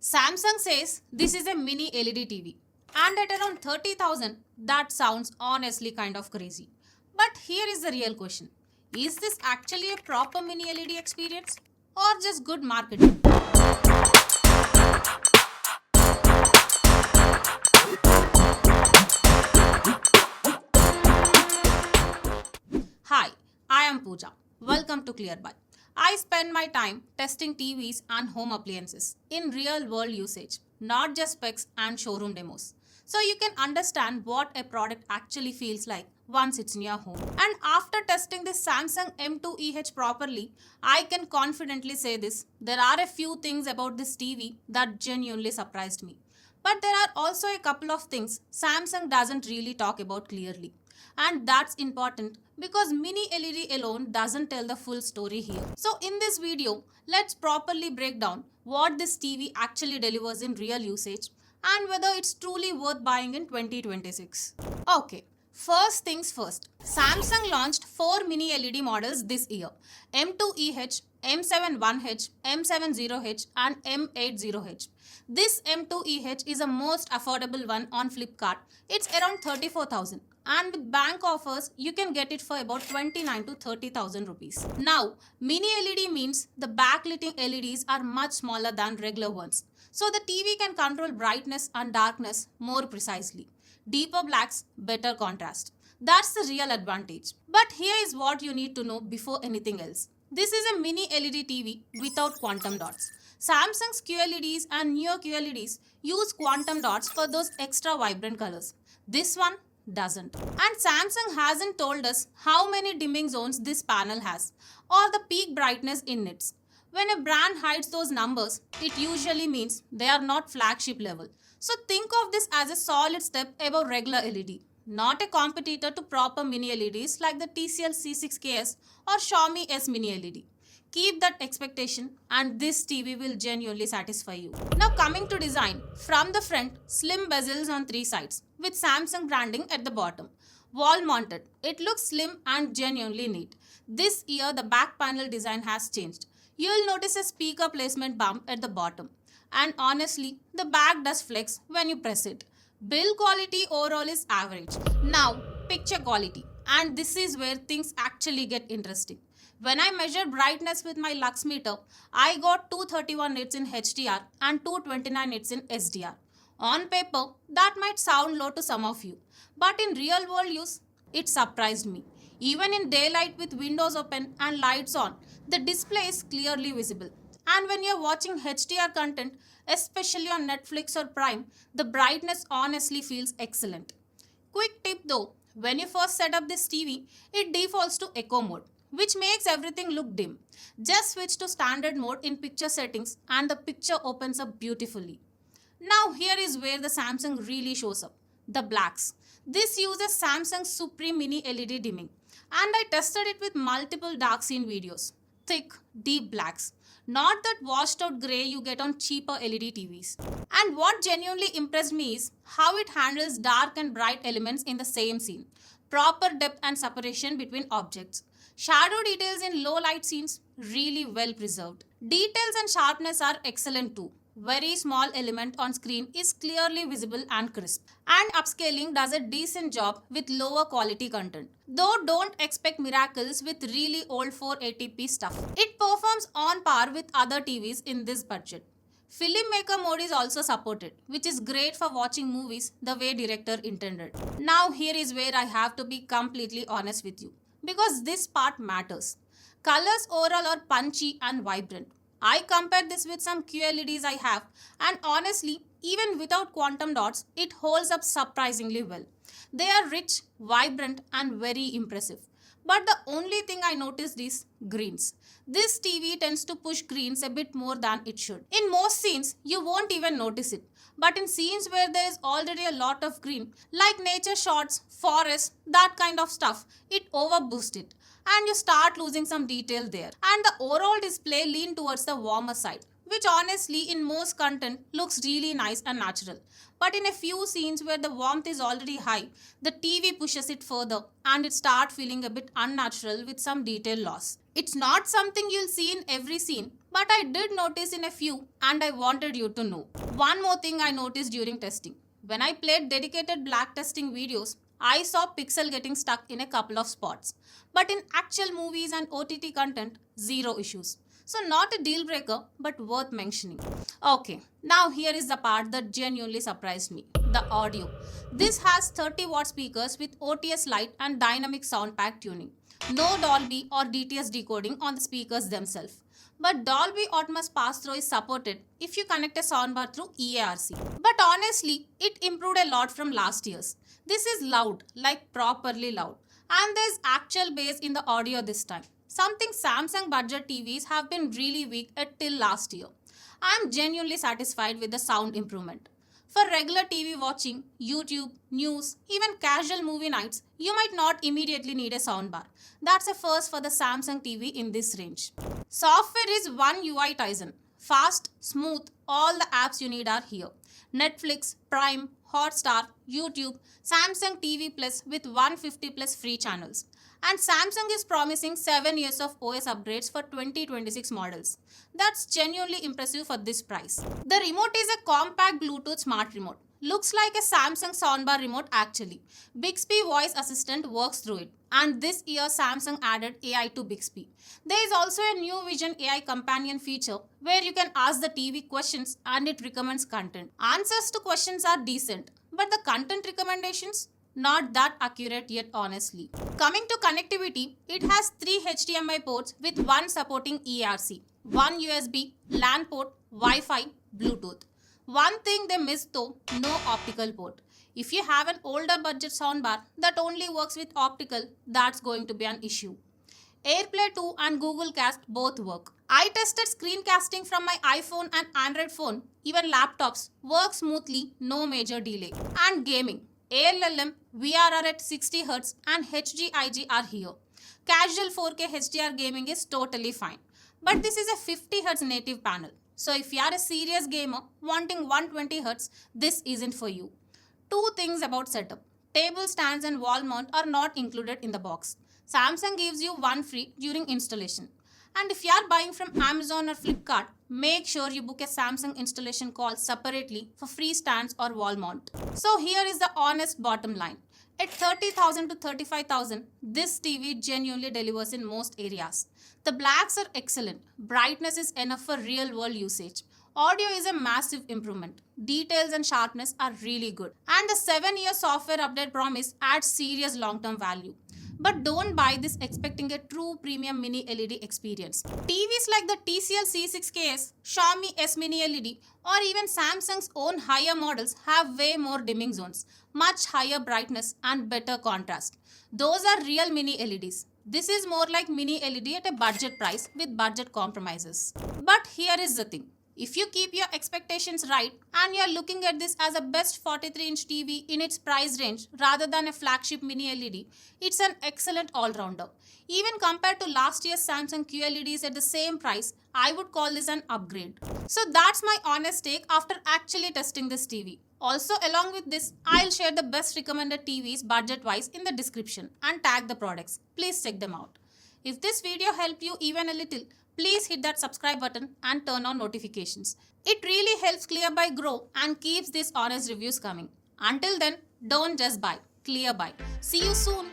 Samsung says this is a mini LED TV, and at around 30,000, that sounds honestly kind of crazy. But here is the real question. Is this actually a proper mini LED experience or just good marketing? Hi, I am Pooja. Welcome to ClearBuy. I spend my time testing TVs and home appliances in real world usage, not just specs and showroom demos. So you can understand what a product actually feels like once it's in your home. And after testing this Samsung M2EH properly, I can confidently say this. There are a few things about this TV that genuinely surprised me. But there are also a couple of things Samsung doesn't really talk about clearly. And that's important because mini LED alone doesn't tell the full story here. So in this video, let's properly break down what this TV actually delivers in real usage and whether it's truly worth buying in 2026. Okay, first things first. Samsung launched 4 mini LED models this year: M2EH, M71H, M70H and M80H. This M2EH is the most affordable one on Flipkart. It's around 34,000, and with bank offers you can get it for about 29 to 30,000 rupees. Now, mini LED means the backlighting LEDs are much smaller than regular ones. So the TV can control brightness and darkness more precisely. Deeper blacks, better contrast. That's the real advantage. But here is what you need to know before anything else. This is a mini LED TV without quantum dots. Samsung's QLEDs and newer QLEDs use quantum dots for those extra vibrant colors. This one doesn't. And Samsung hasn't told us how many dimming zones this panel has or the peak brightness in it. When a brand hides those numbers, it usually means they are not flagship level. So think of this as a solid step above regular LED, not a competitor to proper mini LEDs like the TCL C6KS or Xiaomi S Mini LED. Keep that expectation and this TV will genuinely satisfy you. Now coming to design, from the front, slim bezels on 3 sides with Samsung branding at the bottom. Wall mounted, it looks slim and genuinely neat. This year the back panel design has changed. You'll notice a speaker placement bump at the bottom. And honestly, the back does flex when you press it. Build quality overall is average. Now, picture quality. And this is where things actually get interesting. When I measured brightness with my lux meter, I got 231 nits in HDR and 229 nits in SDR. On paper, that might sound low to some of you, but in real world use, it surprised me. Even in daylight with windows open and lights on, the display is clearly visible. And when you're watching HDR content, especially on Netflix or Prime, the brightness honestly feels excellent. Quick tip though, when you first set up this TV, it defaults to echo mode, which makes everything look dim. Just switch to standard mode in picture settings and the picture opens up beautifully. Now here is where the Samsung really shows up, the blacks. This uses Samsung's Supreme Mini LED dimming, and I tested it with multiple dark scene videos. Thick, deep blacks. Not that washed out grey you get on cheaper LED TVs. And what genuinely impressed me is how it handles dark and bright elements in the same scene. Proper depth and separation between objects. Shadow details in low light scenes really well preserved. Details and sharpness are excellent too. Very small element on screen is clearly visible and crisp. And upscaling does a decent job with lower quality content. Though don't expect miracles with really old 480p stuff. It performs on par with other TVs in this budget. Filmmaker mode is also supported, which is great for watching movies the way director intended. Now here is where I have to be completely honest with you, because this part matters. Colors overall are punchy and vibrant. I compared this with some QLEDs I have, and honestly, even without quantum dots, it holds up surprisingly well. They are rich, vibrant and very impressive. But the only thing I noticed is greens. This TV tends to push greens a bit more than it should. In most scenes, you won't even notice it. But in scenes where there is already a lot of green, like nature shots, forests, that kind of stuff, it overboosts it. And you start losing some detail there. And the overall display leans towards the warmer side, which honestly in most content looks really nice and natural. But in a few scenes where the warmth is already high, the TV pushes it further and it starts feeling a bit unnatural with some detail loss. It's not something you'll see in every scene, but I did notice in a few and I wanted you to know. One more thing I noticed during testing. When I played dedicated black testing videos, I saw pixel getting stuck in a couple of spots. But in actual movies and OTT content, zero issues. So not a deal breaker, but worth mentioning. Okay, now here is the part that genuinely surprised me. The audio. This has 30-watt speakers with OTS light and dynamic sound pack tuning. No Dolby or DTS decoding on the speakers themselves. But Dolby Atmos pass-through is supported if you connect a soundbar through EARC. But honestly, it improved a lot from last year's. This is loud, like properly loud. And there's actual bass in the audio this time. Something Samsung budget TVs have been really weak at till last year. I'm genuinely satisfied with the sound improvement. For regular TV watching, YouTube, news, even casual movie nights, you might not immediately need a soundbar. That's a first for the Samsung TV in this range. Software is One UI Tizen. Fast, smooth, all the apps you need are here. Netflix, Prime, Hotstar, YouTube, Samsung TV Plus with 150 plus free channels. And Samsung is promising 7 years of OS upgrades for 2026 models. That's genuinely impressive for this price. The remote is a compact Bluetooth smart remote. Looks like a Samsung soundbar remote actually. Bixby voice assistant works through it. And this year Samsung added AI to Bixby. There is also a new Vision AI companion feature where you can ask the TV questions and it recommends content. Answers to questions are decent, but the content recommendations? Not that accurate yet honestly. Coming to connectivity, it has 3 HDMI ports with one supporting ERC, one USB, LAN port, Wi-Fi, Bluetooth. One thing they missed though, no optical port. If you have an older budget soundbar that only works with optical, that's going to be an issue. AirPlay 2 and Google Cast both work. I tested screencasting from my iPhone and Android phone, even laptops, work smoothly, no major delay. And gaming. ALLM, VRR at 60Hz and HGIG are here. Casual 4K HDR gaming is totally fine. But this is a 50Hz native panel. So if you are a serious gamer wanting 120Hz, this isn't for you. Two things about setup. Table stands and wall mount are not included in the box. Samsung gives you one free during installation. And if you are buying from Amazon or Flipkart, make sure you book a Samsung installation call separately for free stands or wall mount. So here is the honest bottom line. At 30,000 to 35,000, this TV genuinely delivers in most areas. The blacks are excellent. Brightness is enough for real world usage. Audio is a massive improvement. Details and sharpness are really good. And the 7-year software update promise adds serious long-term value. But don't buy this expecting a true premium mini LED experience. TVs like the TCL C6KS, Xiaomi S Mini LED or even Samsung's own higher models have way more dimming zones, much higher brightness and better contrast. Those are real mini LEDs. This is more like mini LED at a budget price with budget compromises. But here is the thing. If you keep your expectations right and you are looking at this as a best 43-inch TV in its price range rather than a flagship mini LED, it's an excellent all-rounder. Even compared to last year's Samsung QLEDs at the same price, I would call this an upgrade. So that's my honest take after actually testing this TV. Also, along with this, I'll share the best recommended TVs budget-wise in the description and tag the products. Please check them out. If this video helped you even a little, please hit that subscribe button and turn on notifications. It really helps ClearBuy grow and keeps these honest reviews coming. Until then, don't just buy. ClearBuy. See you soon.